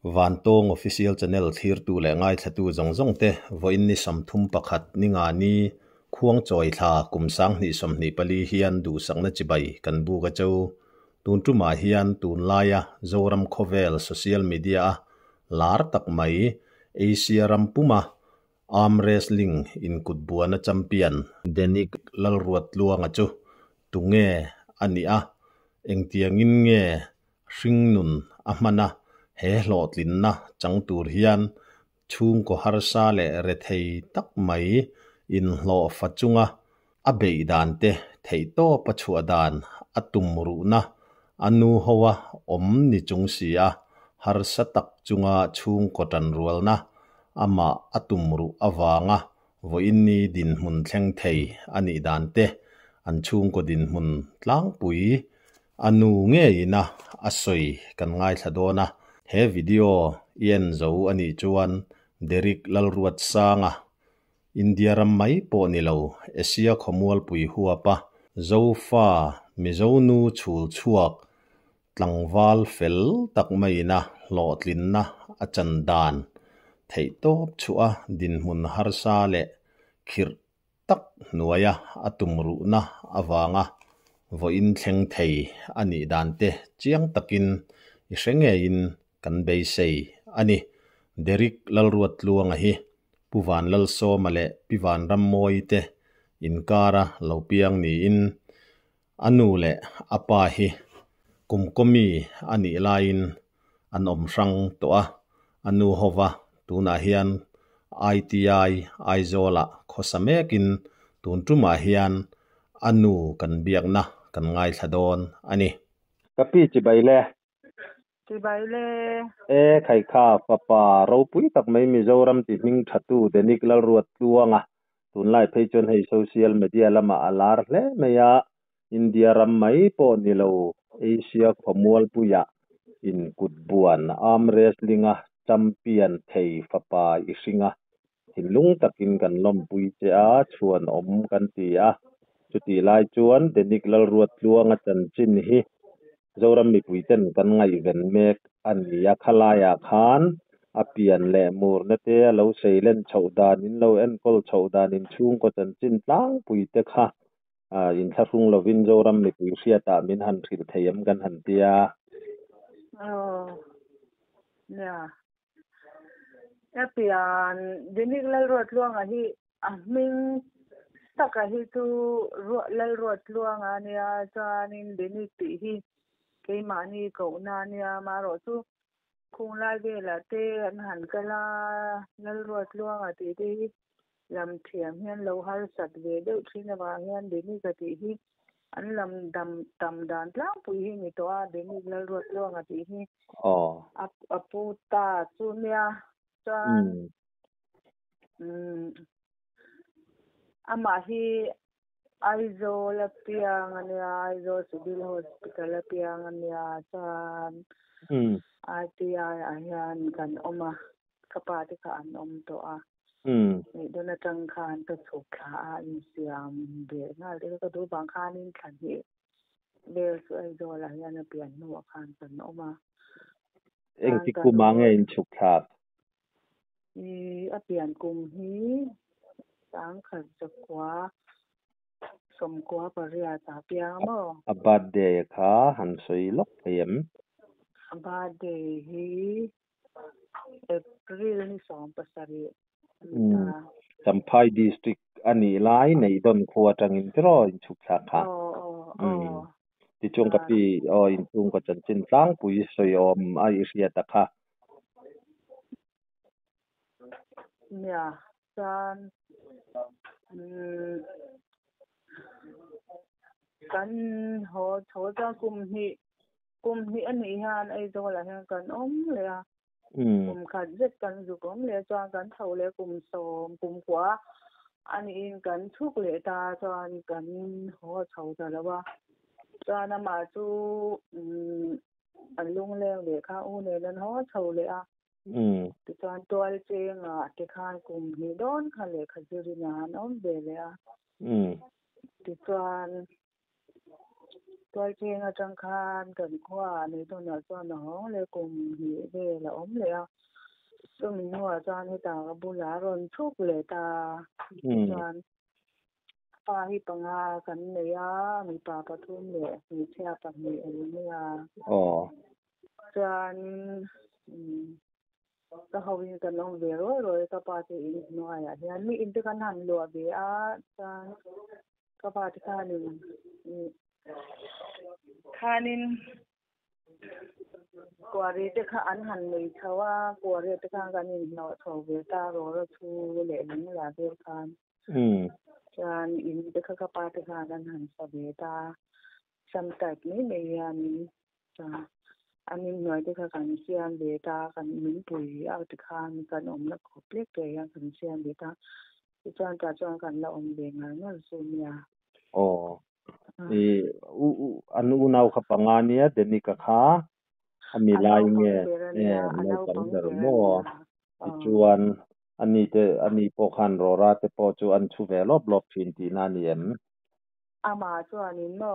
Van Tong official channel thir tu le ngai thatu zong te voin ni samthum pakhat ni nga ni khuang choi tha kumsang ni som ni pali hian du sangna chibai kan bu ga chau tun tu ma hian tun laia zoram khovel social media lar tak mai Asia rampuma arm wrestling in kutbuana champion Denik lalruat luanga chu tunge ania engtiangin nge hringnun ahmana he hlotlin na changtur hian chung ko harsa le rethei tak mai in hlo fachunga abei dan te thei to pachu dan atum ru na anu howa om ni chung sia harsa tak chunga chung ko tan rual na ama atum ru awanga voin ni din mun thleng thei ani dan te an chung ko din mun tlang pui anu nge ina asoi kan ngai thadona he video yen zo ani chuan Derek lalruat sanga India ram mai po ni lo Asia khomwal pui huapa zo fa mizonu chul chuak tlangwal fel tak mai na lotlin na achan dan thei top chua din mun harsa le khir tak nuaya atumru na awanga voin thleng thei ani dan te chiang takin isenge in kan bei sei ani Derek lalruat luanga hi puvan lal so male pivan ram moi te inkara lopiang ni in anu le apa hi kumkomi ani lain an om sang to a anu hova tuna hian ITI aizola khosamekin tuntuma hian anu kan biak na kan ngai thadon ani kapi chibaile khai kha papa ro pui tak mai mizoram ti ming thatu Denik lalruat luanga tunlai pheichon hei social media lama alar hle meya India ram mai po ni lo Asia khomwal puya in kutbuan arm wrestling a champion thei papa isinga hilung takin kan lom pui che a chuan om kan ti a chuti lai chuan Denik lalruat luanga chan chin hi zoram mi puiten kan ngai ven mek ania khalaya khan apian le mur na te lo seilen chaudan in lo en kol chaudan in chung ko chan chin tlang puite kha in tharung lovin zoram mi pui sia ta min han thil theiam kan han tia apian Denik lalruat luanga hi ahming taka hi tu lalruat luanga nia chanin Denik ti hi keimani ko na nia maro chu khung lai vela te an han kala lalruat luanga ti te lam thiam hian lo har sat ve deuh thina wa hian Denik ti hi an lam tam dan tlang pui hi ni to a Denik lalruat luanga ti hi apu ta chu nia chan ama hi aizo la piang ania aizo civil hospital la piang ania chan ITI ahian kan oma kapati ka an om to a ni dona tang khan to chuk kha in siam be na le ka du bang khan in khan hi le su aizo la hian a pian nu khan kan oma engti kumange in chuk kha a pian kum hi sang khan chakwa somkwa paria ta piang mo abade kha han soi lok em abade hi April ni som pasari Champhai district ani lai nei don khuwa tangin tro in chuk kha ti chung kapi in chung ko chan chin tlang pui soi om ai ria ta kha ya chan kan ho cha kum hi ani han ai zo la han kan om le a kum khat zet kan zu kom le chuan kan tho le kum som kum kwa ani in kan thuk le ta chuan kan ho chho ta lawa chuan ma chu an lung le kha u ne nan ho chho le a ti chuan toal chenga ti khan kum hi don kha le khajuri na nom be le a ti chuan tôi chơi ở trong khan cần khoa này tôi nói cho nó lấy cùng hiểu về là ốm liền tôi mình mua cho nên ta bu lá rồi thuốc để ta cho pa hi panga kan ne ya mi pa pa thum le mi cha pa mi ne ya chan ta hawin kan long ve rồi ka pa ti in no ya hian mi in te kan han lo ve a chan ka pa ti khanin kwari te kha an han nei thawa kwari te kha kan in no tho ve ta ro thu le ni la ve khan chan in te kha ka pa te kha kan han sa ve ta sam tak ni me ya ni cha anin noi te kha kan sian ve ta kan min pui a te khan kan om na ko plek te ya kan sian ve ta chan ta chan kan la om ve ngal na su nya anu unau kapangania denika kha ami lai nge no pang der mo chuan ani pokhan rora te po chu an chu ve lop thin ti na ni em ama chuan in no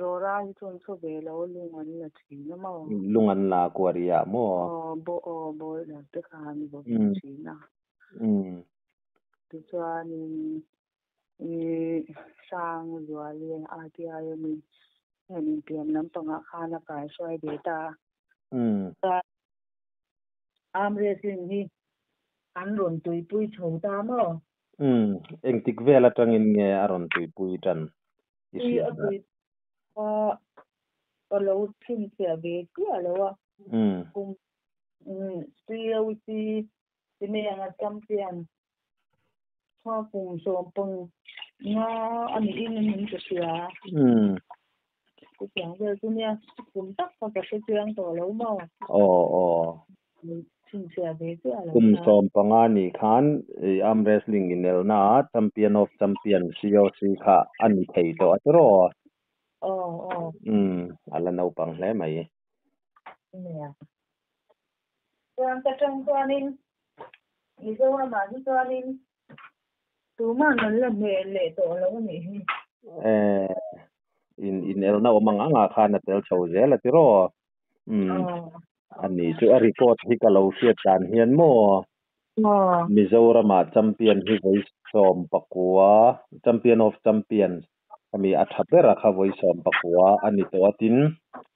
rora hi chun chu ve lo lungan la thin na mo lungan la kwaria mo bo la te khan bo thin na ti chuan sang zua lian RTI mi en pian nam panga khana kai soi beta amre sin hi an ron tui pui chho ta mo eng tik vela tangin nge aron tui pui tan isia lo thin sia be ku alo kum sia uti tine anga champion cho cùng số bông nó anh in mình cái sia cái tiếng về cái này cũng tắc vào cái tiếng tổ lâu mà xin sia về cái là cùng số pangani khan am wrestling in el na champion of champion COC kha ani thei to atro ala no pang hle mai nè trong con in đi đâu mà đi con in tú mà nó là mẹ lệ tổ lâu này in el na omang anga khana tel chho zela tiro ani chu a report hi ka lo fiat tan hian mo Mizoram champion hi voice som pakua champion of champions ami athapera kha voice som pakua ani to atin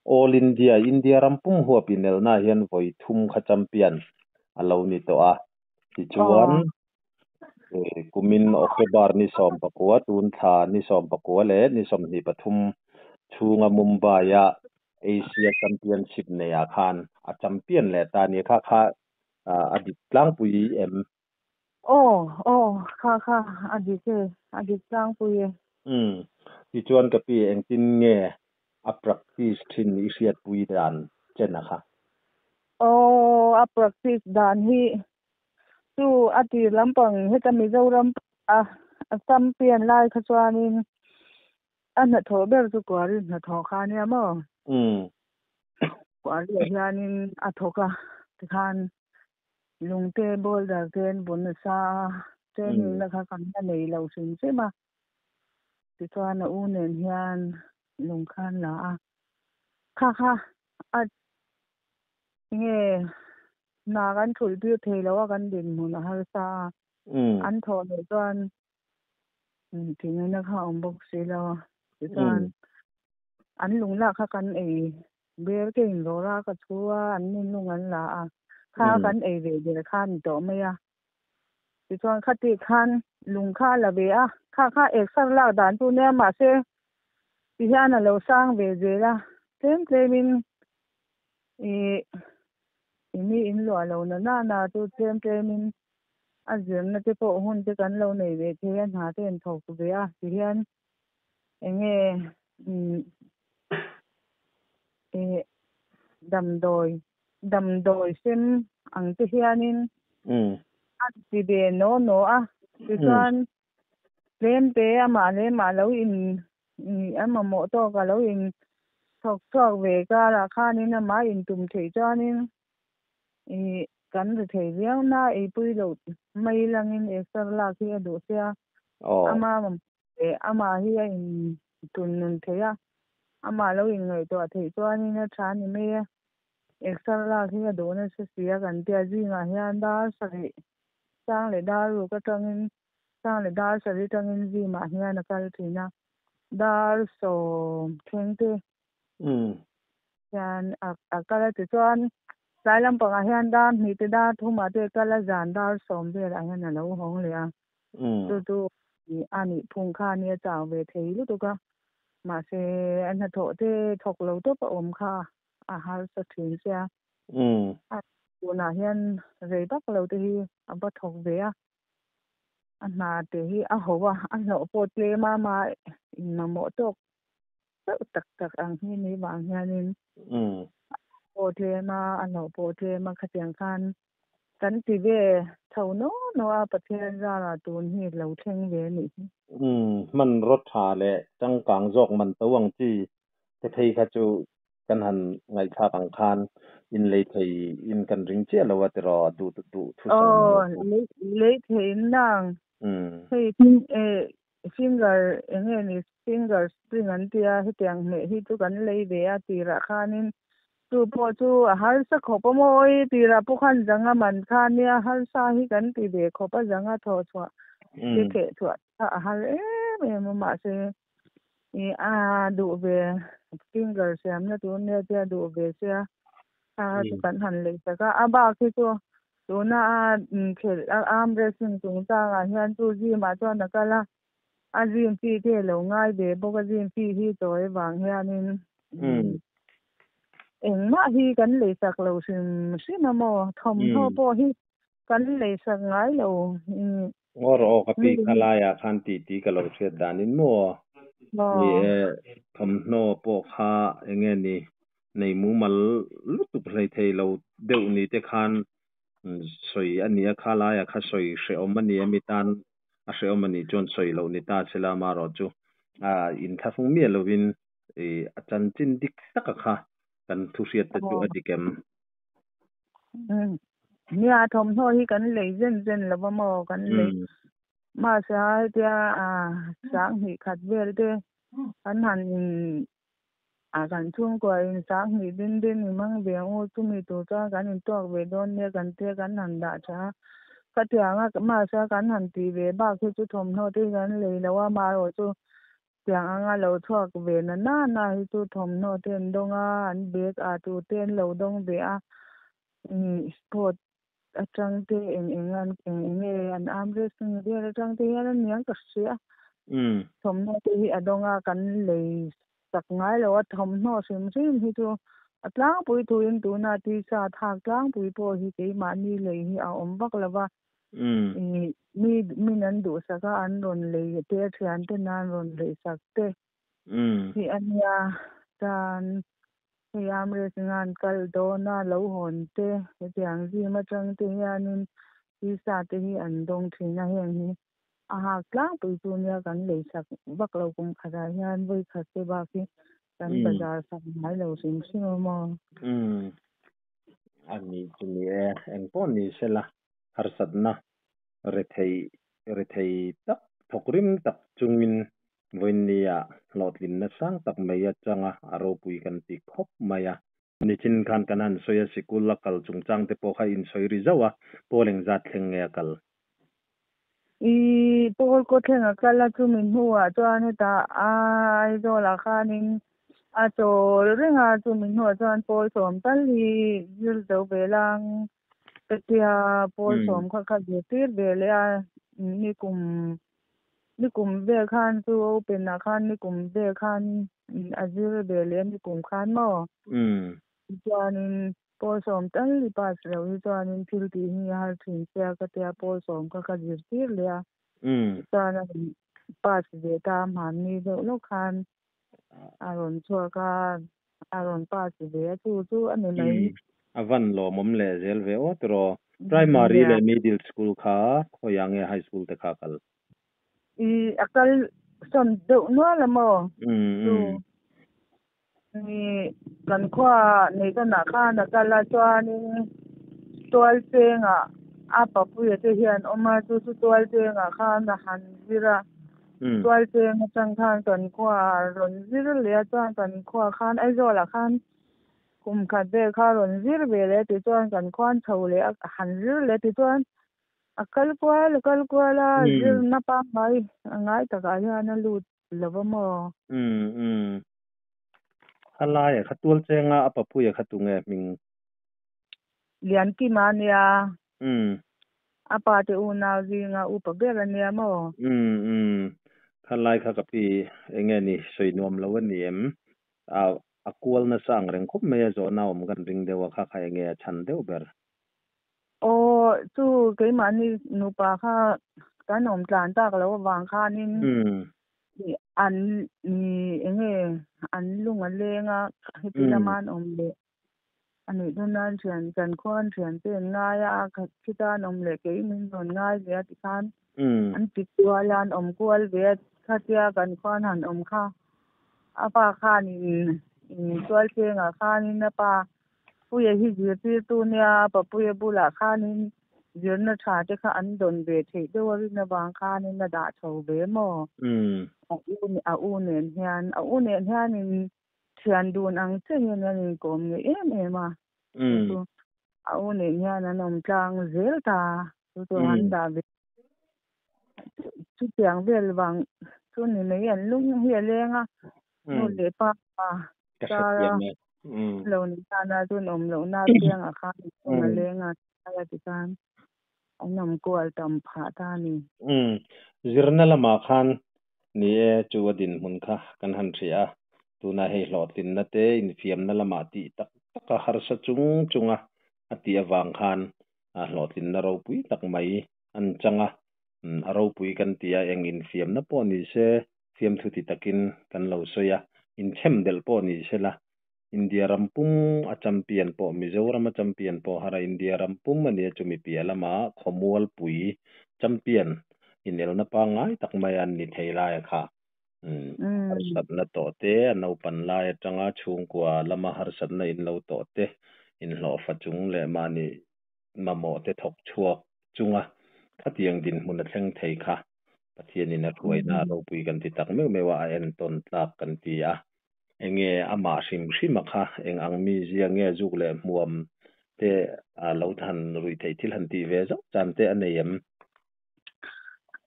all india rampum huap inel na hian voi thum kha champion alo ni to a ti chuan kumin October ni som pakua tun tha ni som pakua le ni som ni pathum chunga Mumbai ya Asia Championship ne ya khan a champion le ta ni kha adik tlang pui em kha adik tlang pui ti chuan ka pi eng tin nge a practice thin isiat pui dan chena kha a practice dan hi tu ati lampang heta Mizoram a champion lai kha chuanin an tho ber chu kwari na tho kha ni mo kwari hianin a thoka tikhan lungte bol da ten bun sa ten na kha kan nei lo sin se ma ti chuan u nen hian lung khan la kha a nge na kan thul bi thei lo kan din mun har sa an tho le chuan thing na kha om bok se lo ti chuan an lung la kha kan ei ber ke in lo ra ka chua an nin lung an la kha kan ei ve de khan to me ya ti chuan khati khan lung kha la ve kha ek sar la dan tu ne ma se ti hian a lo sang ve je la tlem mi in lo na tu tlem in a jem na te po hun te kan lo nei ve the an ha ten thok ku ve ti hian enge dam doi sim ang te hianin ti be no ti chuan tlem te ama lo in ama mo to ka lo in thok ve ka ra khanin ama in tum thei chuanin kan ri thei riau na pui lo mai langin extra la ki adu sia ama hi in tun nun theya ama lo in ngai to thei chuan in tha ni me extra la hi do na se sia kan tia ji nga hian dar sari sang le dar ru ka tangin sang le dar sari tangin ji ma hian na kal thina dar so thengte yan a kala ti chuan lai lam panga hian dan mi te da thuma te kala zan dar som ve la hian lo hong le a tu ani phung kha ni chaw ve thei lu tu ka ma se an na tho te thok lo to pa om kha a har sa thin sia tu na hian rei bak lo te hi a ba thok ve a an na te hi a howa an lo po tle ma na mo tok tak ang hi ni wang hianin po tle ma an lo po tle ma khatiang khan kan ti ve thau no a pathian ra la tun hi lo thleng ve ni man rot tha le chang kang jok man tawang chi te thei kha chu kan han ngai tha kang khan in le thei in kan ring che lo wa te ro du thu le thei nang hei finger engeni finger spring an tia hi tiang me hi chu kan lei ve a tira khanin tu po chu har sa khopa moi tira pu khan janga man khan nia har sa hi kan ti ve khopa janga tho chwa ti ke chwa a har me ma se a du ve finger sam na tu ne tia du ve sia a chu kan han le sa ka a ba ki chu tu na khel am racing tung ta nga hian tu ji ma chu na kala a jin pi te lo ngai ve bo ka jin pi hi toy wang hianin engma hi kan le sak lo sim mo thom tho po hi kan le sak ngai lo ngor o ka pi kala ya khan ti ka lo che danin mo ni thom no po kha enge ni nei mu mal lu tu plei thei lo deu ni te khan soi ania khala ya kha soi she omani mi tan a she omani chon soi lo ni ta chela ma ro chu in tha phung mi lovin a chan chin dik taka kha kan thu riat ta chu adikem nia thom tho hi kan le zen lo mo kan le ma sa tia sang hi khat vel te kan han kan chung ko in sang hi din mang ve o tu mi tu cha kan in tok ve don ne kan te kan han da cha ka tia nga ma sa kan han ti ve ba khu chu thom tho te kan le lo wa ma ro chu tiang anga lo thuak ve na hi chu thom no ten donga an bek a tu ten lo dong ve a sport atang te engan an amre sing de atang te yan nyang ka sia thom no te hi adonga kan le sak ngai lo thom no sim hi chu atlang pui tu in tu na ti sa thak tlang pui po hi ke ma ni le hi a om bak lawa mi nan du sa ka an ron le te thian te nan ron le sak te hi ania tan yam re ngan kal do na lo hon te tiang ji ma chang te yanin ti sa te hi an dong thina heng hi a ha tlang pui tu nia kan le sak bak lo kum khara hian voi kha se ba ki kan bazar sam mai lo sim mo ani chumi en pon ni sela har satna re thei tak thokrim tak chungin voinia lotlin na sang tak meya changa aro pui kan ti khop maya ni chin khan kanan soya sikul la kal chungchang te po kha in soi ri zawa poleng zat thleng nge kal pol ko thenga kala chu min huwa chuan ta ai do la khanin a to renga chu min huwa chuan pol som tal hi zil do belang petia pol som kha ge tir bele a ni kum ve khan chu open na khan ni kum ve khan azir bele ni kum khan mo chuanin pol som tal li pas lo hi chuanin thil ti hi har thin sia ka tia pol som kha zir tir le a chuan pas ve ta man ni do lo khan aron chua ka aron pas ve chu ani mai avan lo mom le zel ve o tro primary le middle school kha khoyang e high school te kha kal akal son do no la mo ni kan khwa nei ka na kha na kala chuanin tual penga apa pu ye te hian oma chu tual penga kha na han zira tual che ma chang khan kan kwa ron zir le chuan kan kwa khan ai zo la khan kum khat be kha ron zir be le ti chuan kan khwan tho le han zir le ti chuan akal kwa la zir na pa ngai ta ka ya na lu lova mo khalai khatul chenga apapu ya khatunge ming lian ki mania apa te una zinga upa bela ne mo khalai kha kapi enge ni soinom lawani em a akwal na sang reng khop me zo na om gan ring dewa kha kha enge chan deu ber o chu ke mani nu pa kha kan om tlan tak lo wang kha nin an ni enge an lunga lenga hipilaman om le ani dunan thian kan khon thian te nga ya kha kita nom le ke min non nga ya ti khan an ti kwalan om kwal ve khatia kan khon han om kha apa kha ni twal che nga kha ni na pa puye hi ji ti tu nya pa puye bula kha ni zir na tha te kha an don ve the de wari na bang kha ni na da tho ve mo a u nen hian in thian dun ang che hian in kom nge em a a u nen hian an om tlang zel ta tu han da ve chu tiang vel wang chu ni me yan lung hi lenga no le pa ta lo ni ta na tu nom lo na tiang a kha ma lenga ta ti kan an nom ko al tam pha ta ni zirna lama khan ni e chuwadin mun kha kan han thia tuna hei hlotin na te in fiam na lama ti tak taka har sa chunga ati awang khan a hlotin na ro pui tak mai an changa a ro pui kan tia eng in fiam na po ni se fiam thu ti takin kan lo soya in chem del po ni se la India rampum a champion po Mizoram a champion po hara India rampum mani chumi pia lama khomwal pui champion in el na pa ngai tak mai an ni theila ya kha har sat na to te no pan la ya changa chung kwa lama har sat na in lo to te in lo fa chung le mani mamo te thok chuak chunga khatiang din mun a thleng thei kha pathian in a ruai na ro pui kan ti tak me mewa en ton tlak kan ti a enge ama hrim kha eng ang mi zia nge zuk le muam te a lo than rui thei thil han ti ve zo chan te aneyam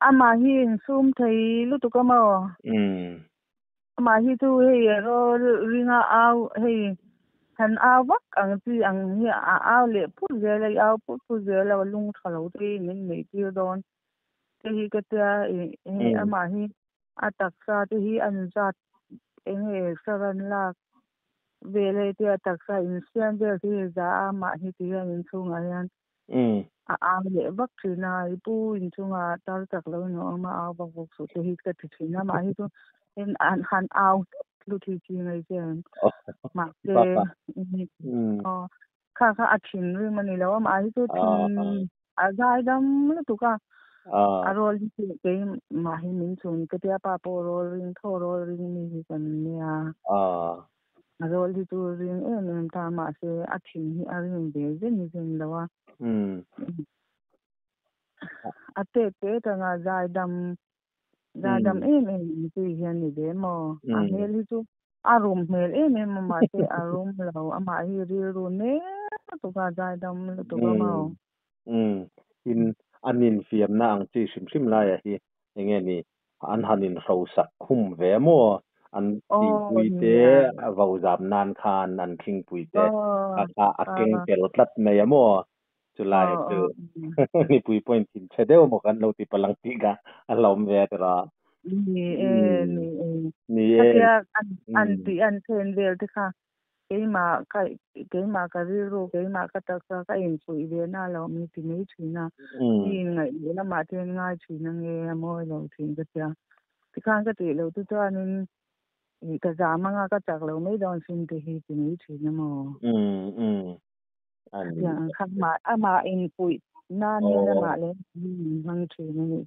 ama hi sum thei lu tu ka mo ama hi tu hei ro ringa au hei han au wak ang ti ang hi a au le pu ze le au pu ze le lung thalo ti min nei ti don te hi ka ta e ama hi atak sa te hi an zat enge saran lak vele te atak sa in sian de hi za ama hi ti an chunga yan a le vak thina I pu in chunga tar tak lo no ma a vak vak su te hi ka thina ma hi tu in an han au lu thi chi ngai chen ma te kha a thin ri mani lo ma hi tu thin a zai dam lu tu ka a rol hi ke ma hi min chun ke tia pa po rol ring tho rol ring ni hi kan nia a rol hi tu ring em ta ma se a thin hi a ring be zen lo wa a te ta nga zai dam em ti hian ni de mo a mel hi tu a rum mel em ma se a rum lo a ma hi ri ru ne tu ka zai dam tu ka ma in anin fiam na ang chi sim la ya hi enge ni an hanin ro sak khum ve mo an ti pui te vau zam nan khan an king pui te a keng tel tlat me ya mo chulai tu ni pui point tin chedeu mo kan lo ti palang ti ga alom ve tra ni an ti an ten vel te kha ke ma ka ri ro ke ma ka ta ka in pui ve na lo mi ti nei thina ni ngai na ma ten ngai thina nge mo lo thin ka tia ti khan ka ti lo tu to anin ka za ma nga ka chak lo mai don sin te hi ti nei thina mo ya kha ma ama in pui na ne na ma le mang thina ni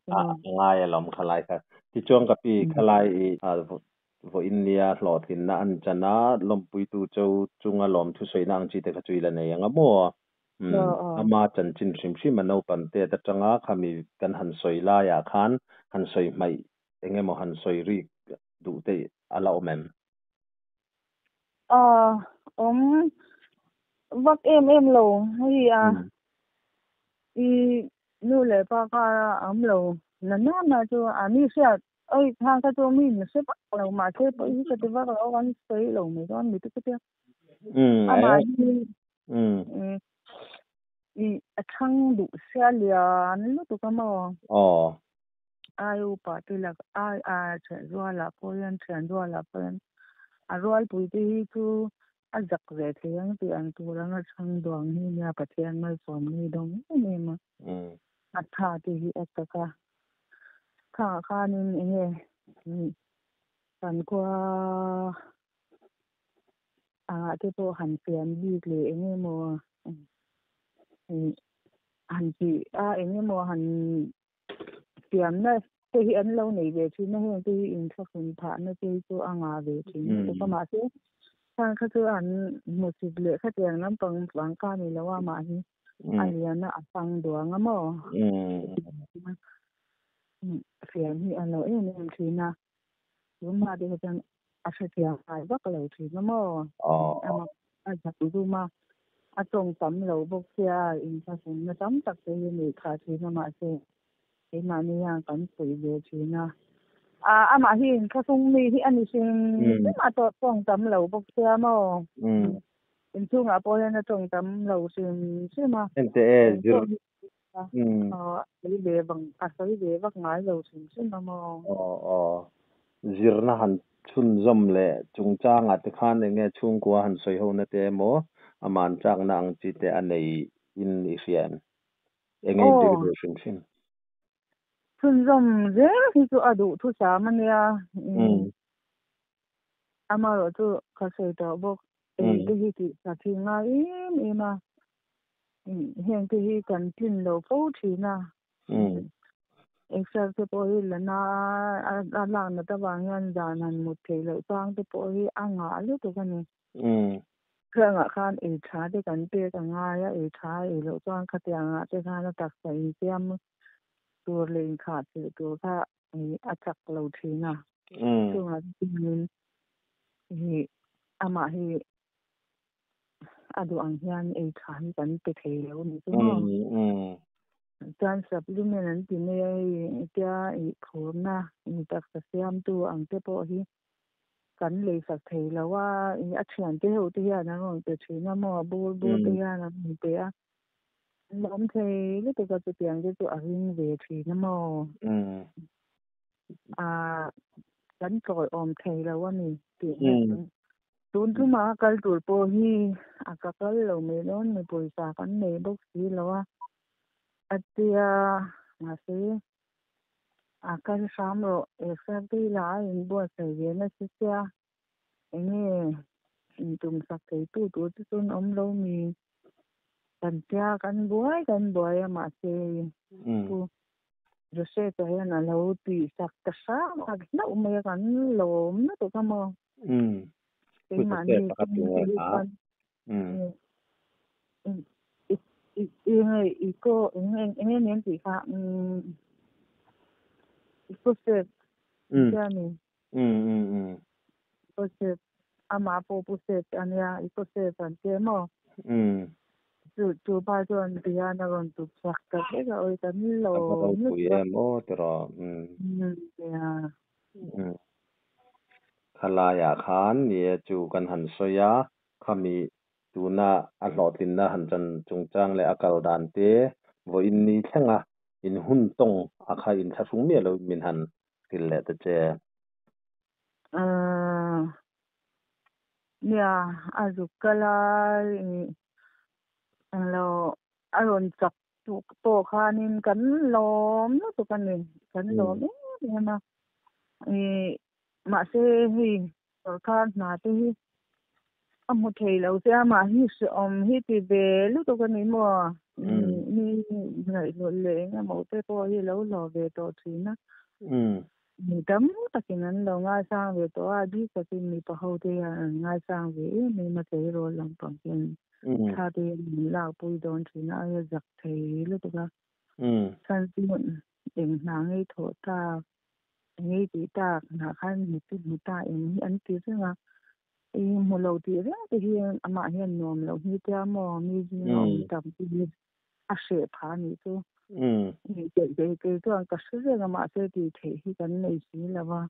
ngai lom khalai ka ti chong ka pi khalai vo India hlotin na an chana lompui tu chau chunga lom thu soina ang chi te kha chui la nei anga mo ama chan chin hrim hrim ano pan te ta changa khami kan han soi la ya khan han soi mai enge mo han soi ri du te ala omen om vak em lo hi i nu le pa ka lo na na cho ani sia ơi tha ka cho mình sẽ bắt đầu mà thế bởi vì cái vác là anh xây lầu mấy con mình tức cái mà i thang đủ xe liền lúc tụi con mà ai u pa thì là ai chuyện rồi là chuyện rồi là chuyện rồi bùi đi tu giặc về thì anh tu đang ở trong đoàn hi nhà bát thiên mới sống hi đông này mà tha thì cái khá nên ngheกันกว่าที่พอหันเปลี่ยนดีเลยเองมัวหันจีเองมัวหันเปลี่ยนนะที่อันเราในเวทีนั่นที่อินทรีย์ผ่านที่ตัวอ่างเวทีแต่ก็มาสิทางเขาจะอันหมดสิเลยเขาจะยังน้ำปังฝังก้านี่แล้วว่ามาที่อันนี้นะฟังดวงอ่ะมั้งเสียงที่อันเราเนี่ยทีนะรู้มาดีจังasetia ai vak lo thi no mo ama a tu ma a tong tam lo bok sia in sa sun na tam tak te ni kha thi na ma se e ma ni yang kan pui ve thi na ama hi kha sung mi hi ani sin ma to tong tam lo bok sia mo in chung a po na tong tam lo sin se ma ente e jir ve bang sai ve vak ngai lo sin se ma mo zir na han chun zom le chung chang at khan enge chung kwa han soi ho na te mo aman chang na ang chi te anei in isian enge dir fin chun zom ze hi chu adu thu sa man ya amaro chu ka sei to bok e hi ti sa thi nga i ma hen ti hi kan tin lo fo thi na except te po hi la na la na ta wang yan dan han mu the lo tang te po hi anga lu to kan ni kha nga khan e tha de kan pe ka nga ya e tha e lo tang kha te nga te kha na tak sai tiamตัวเลงขาดคือตัวถ้าอาจักเราทีน่ะช่วงนั้นที่อามาที่อาดูอังยันขายกันไปเทแล้วนี่ตัวจานสับลูกนั้นที่ไม่เจ้าโคนะตักเสียมตัวอังเตปที่กันเลยสักเทแล้วว่าอาเชียนเที่ยวที่ยานะมันจะชีน่ะมั่วบูที่ยานะมันเปียล้มเทแล้วตัวก็จะเปลี่ยนตัวอันเวทีน่ะมั่วฉันปล่อยอมเทแล้วว่านี่เปลี่ยนตุนทุมากัลตุลโปฮีกัลเราไม่ร้อนไม่ปล่อยสากันไม่บุกสีแล้วว่าอัตยามาสิกัลสามโรสักทีละอินบัวเสียนะสิเสียนี่ตุ่มสักทีตัวตุนอมเรามีกันเจ้ากันบ่อยมาสิจะเสียใจนะเราตีสักกษามาแล้วไม่กันหลมนะตัวก็มองเป็นมันนี่อีกก็เน้นสิค่ะอีกก็เสร็จใช่ไหมก็เสร็จอามาโปปุเสร็จอันนี้อีกก็เสร็จอันเจ้ามั้งจูบาจวนเดียนะคนตุกสักแต่ก็โอ้ยแต่นี่เราปุยโมตรอคลายาขานเนี่ยจูกันหันสยาขมีตูน่าอัลลอตินนะหันจันจงจางและอากาศดานเตวอินนี้แค่งะอินหุ่นตงอาคาอินทัฟุงเมียเรามินหันกินแหละแต่เจเนี่ยอาจุกลายเราอารมณ์จับโตคานินกันล้อมนะตัวกันนี่กันล้อมเนี่ยนะมาเสียตัวคาหนาที่มุเทเราเสียมาฮิสฮิติเบลูตัวกันนี่มัวนี่ไหนหลุดเลยนะหมดแต่พอที่เราหล่อเวตัวทีนะมีดำตะกี้นั้นเราง่ายสร้างเวตัวดีสักทีมีพอเขาที่ง่ายสร้างเวมีมาเจอโรลงปังกินถ้าเดินลาวปุยโดนทีน่าจะจักเทลูตัวกันฉันที่มันเองนางให้โถตา ngi ti ta na khan ni ti ni ta in an ti nga i mo lo ti re ti hi ama hian nom lo hi ta mo mi ji nom tam ti a she pha ni tu ni ke to an ka se ga ma se ti the hi kan nei si la wa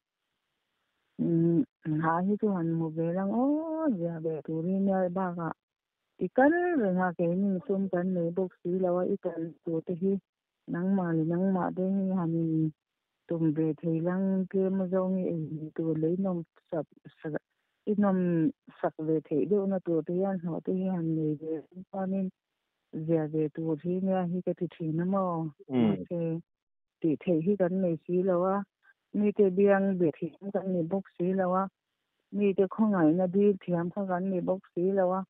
ha hi tu an mo ve lang o ya be tu ri ne ba ga ikan nga ke ni sum kan nei bok si la wa ikan tu te hi nang ma de ni han tum về thì lăng kia mà dâu nghĩ từ lấy nông sập sập ít nông sập về thì đâu nó từ thì ăn họ thì ăn người về cho nên về từ thì nghe khi cái thì nó mà thì khi cái này xí là wa mi cái biang về thì cái này bốc xí là wa mi cái không ai nó đi thì ăn cái này bốc xí là wa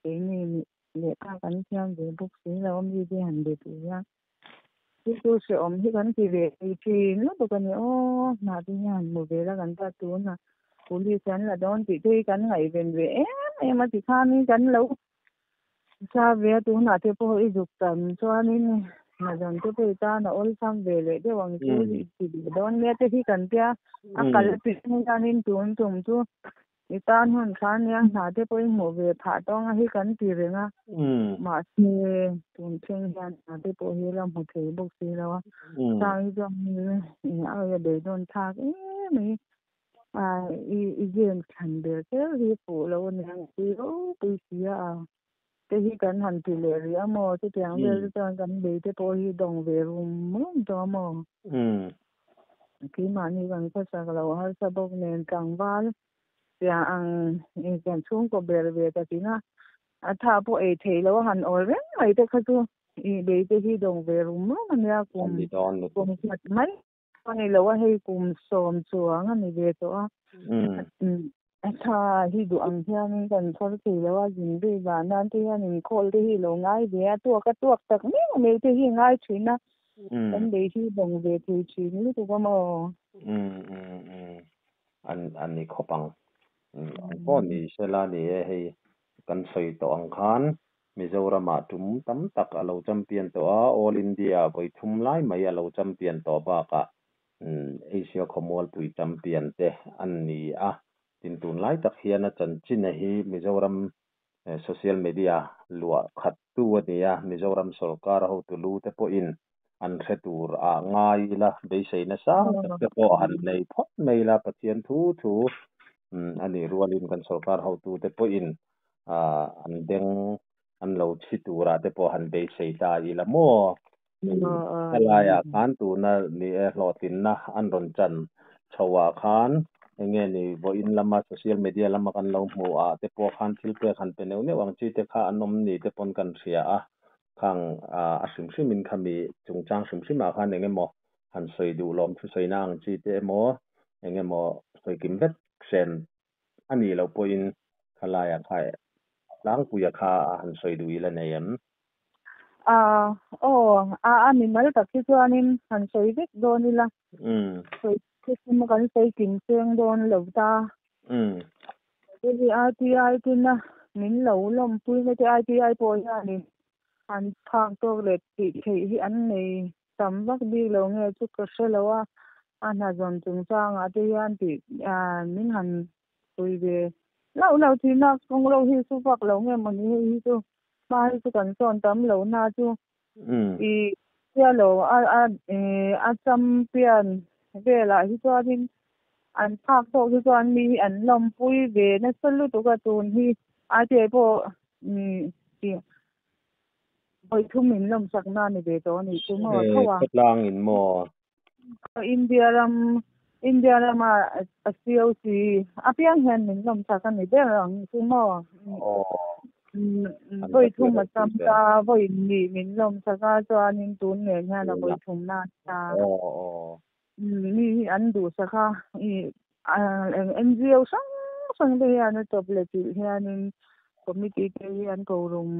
cái này để cái này về bốc xí là wa mi đi ăn về từ ya tu se om hi kan ti ve ti no to kan o na ti han mo ve la kan ta tu na police an la don ti ti kan ngai ven ve em ma ti khan ni kan lo sa ve tu na te po i juk tan cho ni na don te po ta na ol sam ve le de wang tu ti don me te hi kan pya a kal pi ni kan in tun tum tu itan hon khan yang na te po mo ve pha tong hi kan ti re nga ma si tun theng yan na te po hi lam ho thei bok si la wa sai jong ni a ya de don thak mi i jen khan de ke ri pu lo nyang ti o pu si a te hi kan han ti le ri a mo te tyang ve tan kan be te po hi dong ve rum mum to mo ki ma ni kan ko sa la wa sa bok nen kang wal ya ang kan chung ko ber ve ta ti na tha po e thei lo han ol re mai te kha tu i be te hi dong ve rum mo man ya kum mat mai ani lo wa hei kum som chuang ani ve to a tha hi du ang hian kan thor ti lo wa jin be ba nan te hian in khol te hi lo ngai ve a tu ka tuak tak me te hi ngai thina kan be hi dong ve tu chi ni tu ko mo an ni khopang ko ni sela ni hei kan soi to ang khan Mizoram tum tam tak alo champion to a all India voi thum lai mai alo champion to ba ka Asia Commonwealth pui champion te an ni a tin tun lai tak hian a chan chin hi Mizoram social media lua khat tu ania Mizoram sarkar ho tu lu te po in an khetur a ngai la be sei na sa te po han nei phot nei la pathian thu ani rualin kan sarkar ho tu te po in an deng an lo chi tura te po han be sei ta i la mo alaya khan tu na ni hlotin na an ron chan chawa khan nge ni vo in lama social media lama kan lo mu a te po khan thil pe khan pe ne wang chi te kha anom ni te pon kan ria a khang a sim sim min khami chungchang sim sim a khan nge mo han soi du lom thu soi nang chi te mo nge mo soi kim vet sen ani lo po in khalaya khai lang puya kha han soi du ila nei ani mal ta ki chuanin han soi vek donila soi ki mo kan soi kim seng don lo ta RTI tin na min lo lom pui na te RTI po ya ni an phang to le ti thei hi an nei tam vak bi lo nge chu ka se lo wa ana zon chung chang a te yan ti min han pui ve lo ti na kong lo hi su vak lo nge mon hi tu ba hi chu kan son tam lo na chu i ya lo a champion ve la hi chuanin an phak to hi chuan mi an lom pui ve na salu tu ka tun hi a te po ti oi thum min lom sak na ni ve to ni chu mo thawa lang in mo India ram a COC apiang hen min lom sak ani de rang chu mo voi thum ma tam ta voi ni min lom sak a chuanin tun nge nya na voi thum na ta ni an du saka NGO sang de ya na top le ti hianin committee ke an ko rum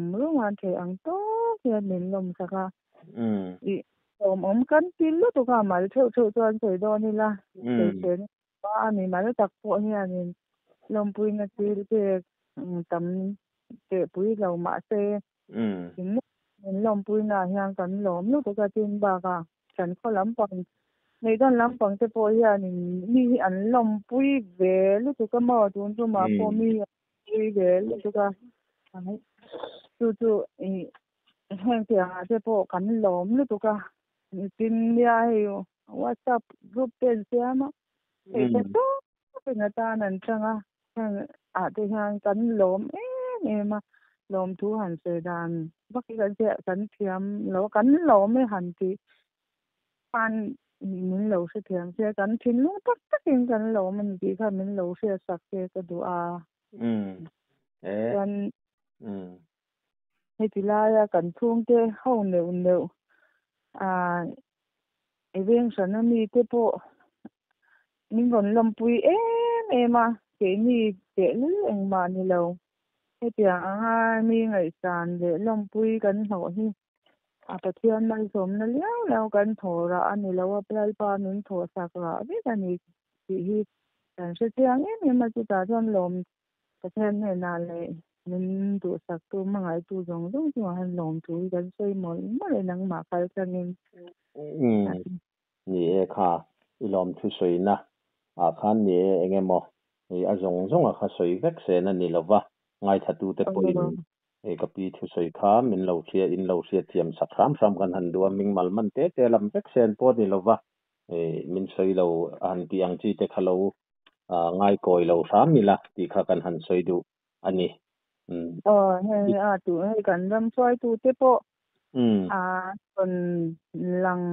an the ang to hian min lom saka i om kan til lu to ka mal theu chuan soi do ni la chen ba ni mal tak po hianin lom pui na til te tam te pui lo ma se min lom pui na hian kan lom lu to ka tin ba ka chan kho lam pang nei don lampang te pawh hianin mi an lawm pui ve lutuk a maw tun chu ma pawh mi pui ve lutuk a chu heng tiang te pawh kan lawm lutuk a tin nia hei WhatsApp group ten siama hei te to pinga tan an tanga heng te hian kan lawm em a lawm thu han se dan baki kan se kan thiam lo kan lawm e han ti pan min lo se thiam se kan thin lu tak takin kan lawm an ti kha min lo se sak se ka du a kan hei tilaya kan thung te ho neu eveng sana mi te pawh min ron lawm pui em a ke mi te lu engma ni lo hei tiang anga mi ngai san le lawm pui kan ho hi pathian mai som na leo kan thora ani lo a plai pa min tho sak ra ve ani ti hi kan se tiang em ma chu ta ron lawm pathian ne na le min tu sak tu mangai tu jong chu han lawm tu kan sei mol le nang ma kal changin ni e kha ilom thu soi na khan ni engemo a zong a kha soi vek se na ni lova ngai thatu te poin kapi thu soi kha min lo thia in lo thia thiam sak ram kan han du ming mal man te lam vek sen po ni lova min soi lo an tiang chi te khalo ngai koi lo ram ni la ti kha kan han soi du ani hei tu hei kan ram soi tu te pawh kon lang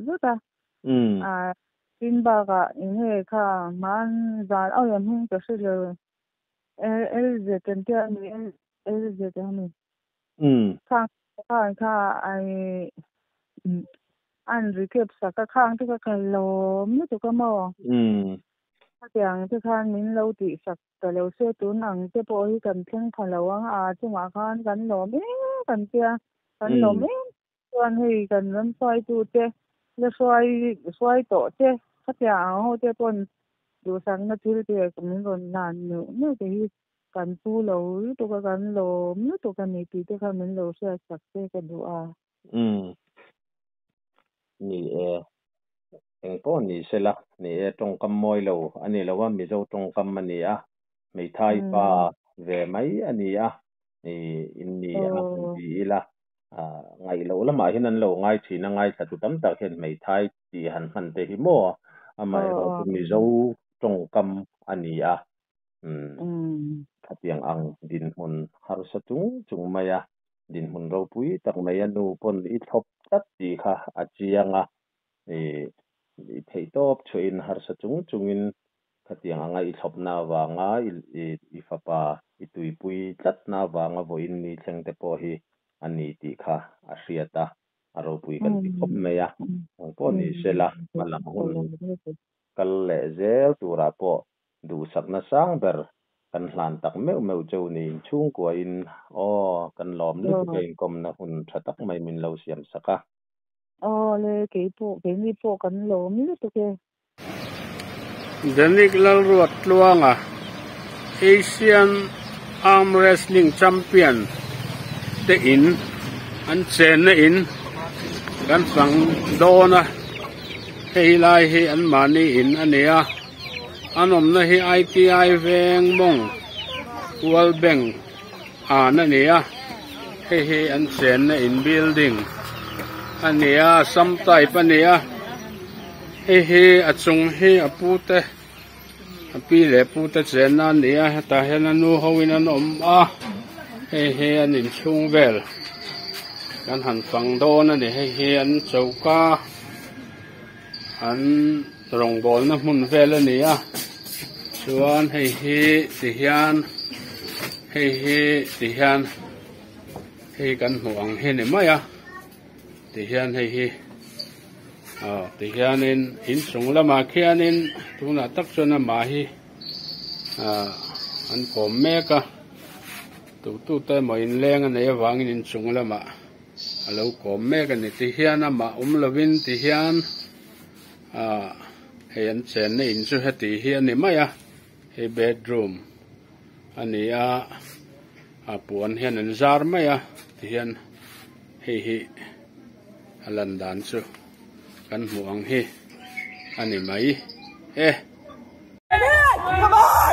zuta tin ba ga in he kha man zan au yam hing ka se le LZ ten tia ni LZ ni kha ai an recap sa ka khang te ka lom ni tu ka mo tiang te khan min lo ti sak ka lo se tu nang te pawh hi kan thleng phalawang chunga khan kan lawm kan tia kan lawm chuan hei kan ram soi tu te le soi to te khatia ho te pon du sang na thil te min ron nan nu te hi kan tu lo tu ka kan lawm tu kan ni ti te kha min lo se sak te ka du ni eng po ni sela ni tong kam moi lo ani lawa mi zo tong kam mani mei thai pa ve mai ani in ni di ila ngai lo lama hinan lo ngai thina ngai thatu tam tak hen mei thai ti han te hi mo ama ro mi zo tong kam ani khatiang ang din hun har sa chung maya din hun ro pui tak mai anu pon I thop tat ti kha achianga thei top chuin har sa chungin khatiang anga I thop na wanga I fapa I tui pui tlat na wanga voin ni thleng te po hi ani ti kha a hriata aro pui kan ti khop meya po ni sela malang hun kal le zel tura po du sakna sang ber kan hlan tak meu chau ni chung ko in kan lom lu ke kom na hun thatak mai min lo siam saka le ke ni po kan lom lu tu ke Danik lal ruat luanga Asian Arm Wrestling Champion te in an chen na in kan fang dona hei lai hi an mani in ania anom na hi ITI veng mong World Bank na nia hei an chen na in building ania some type ania hei achung hi apute api le pute chen na nia ta hen anu hoin an hei an in chung vel kan han fang dona ni hei an chauka an rong bol na mun vel ania chuan hei ti hian hei kan huang he ni maya ti hian hei ti hian in chung lama khianin tuna tak chona ma hi an kom meka tu te mo in leng an e wangin in chung lama alo kom meka ni ti hian ama lovin ti hian hei an chen na in chu heti hian ni maya hei bedroom ania puan hian an zar maya ti hian hei alan dan chu kan muang hi ani mai e Come on!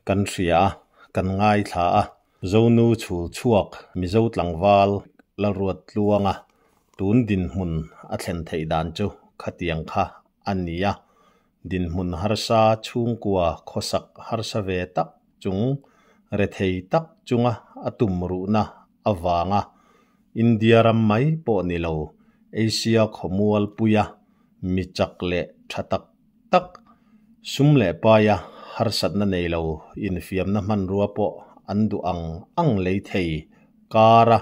Kan ria kan ngai tha a zonu chul chuak mizo tlangwal la ruat luanga tun din mun a thlen thei dan chu khatiang kha ania din mun harsa chung kwa khosak harsa ve tak chung re thei tak chunga atum ru na awanga India ram mai po ni lo Asia khomual puya mi chakle thatak tak sumle paya harsat na nei lo in fiam na man ruwa po andu ang lei thei kara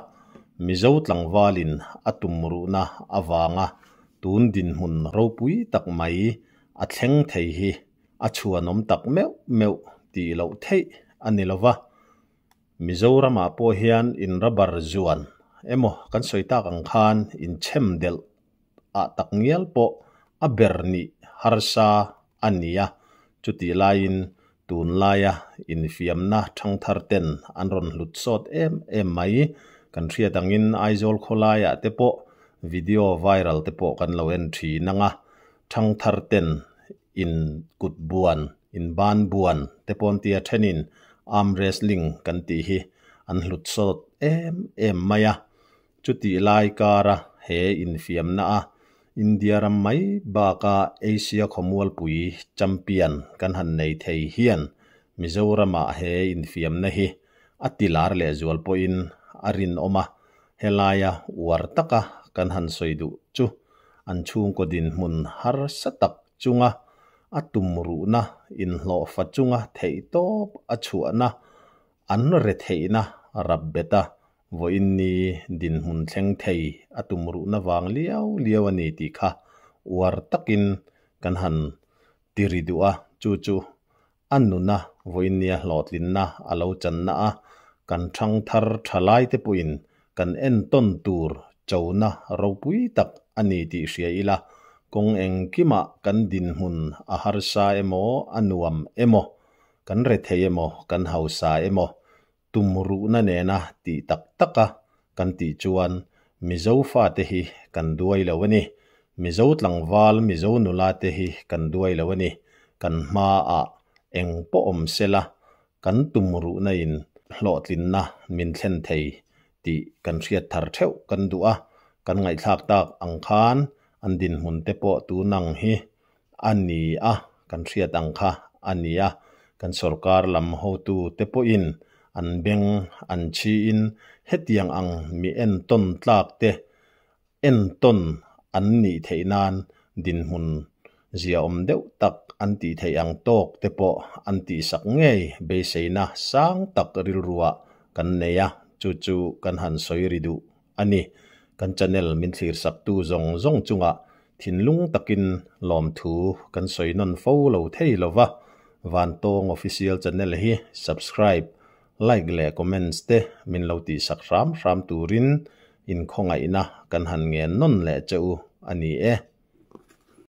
mizo tlangwalin atumru na awanga tun din hun ropui tak mai a thleng thei hi a chuanom tak meu ti lo thei anilowa Mizorama po hian in rabar zuan emo kan soita kang khan in chemdel a takngial po a berni harsa ania chuti lain tun laya in fiamna thang tharten anron lutsot em mai kan thria tangin aizol kholaya te po video viral te po kan lo entry nanga thang tharten in kutbuan in ban buan te pon tia thenin arm wrestling kan ti hi an lutsot em maya chuti lai kara he in fiamna a India ram mai baka Asia khomual pui champion kan han nei thei hian Mizorama he in fiam na hi atilar le zual po in arin oma helaya wartaka kan han soidu chu an chung ko din mun har satak chunga atumru na in lo fa chunga thei top achuana an re theina rabbeta voinni din hun thleng thei atumru na wang liao ani ti kha war takin kan han tiridua chu annuna voinnia hlotlin na alo channa a kan thang thar thalai te puin kan en ton tur chona ropui tak ani ti hria ila kong eng kima kan din hun a harsa emo anuam emo kan re thei emo kan hausa emo tumru na nena ti tak taka kan ti chuan mizo fa te hi kan duai lawani mizo tlangwal mizo nula te hi kan duai lawani kan ma a eng po om sela kan tumru na in hlotlin na min thlen thei ti kan riat thar theu kan dua kan ngai thak tak ang khan an din mun te po tu nang hi ani a kan riat ang kha ania kan sarkar lam ho tu te po in an beng an chi in hetiang ang mi en ton tlak te en ton an ni theinan din mun zia om deuh tak an ti thei ang tok te po an ti sak ngei be seina sang tak rilruwa kan neya chu kan han soiridu ani kan channel min thlir sak tu zong chunga thinlung takin lom thu kan soinon fo lo thei lova van tong official channel hi subscribe like le comments te min lo ti sak ram turin in khongai na kan han nge non le cheu ani e